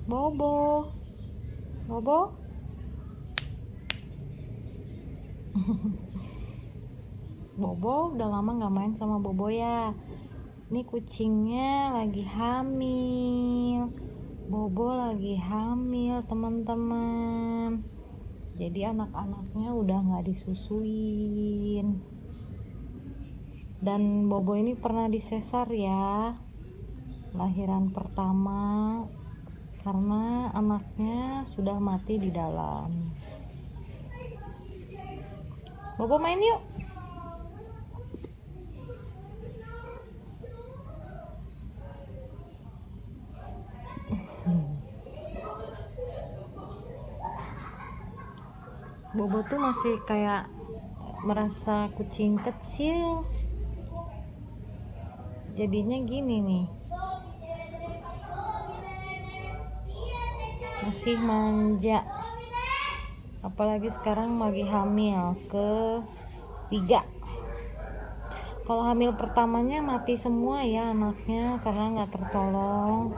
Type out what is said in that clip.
Bobo, Bobo. Bobo udah lama nggak main sama Bobo ya. Ini kucingnya lagi hamil. Bobo lagi hamil, teman-teman. Jadi anak-anaknya udah nggak disusuin. Dan Bobo ini pernah disesar ya, lahiran pertama, karena anaknya sudah mati di dalam. Bobo main yuk. Bobo tuh masih kayak merasa kucing kecil, jadinya gini nih, masih manja. Apalagi sekarang lagi hamil ke 3. Kalau hamil pertamanya mati semua ya anaknya karena nggak tertolong.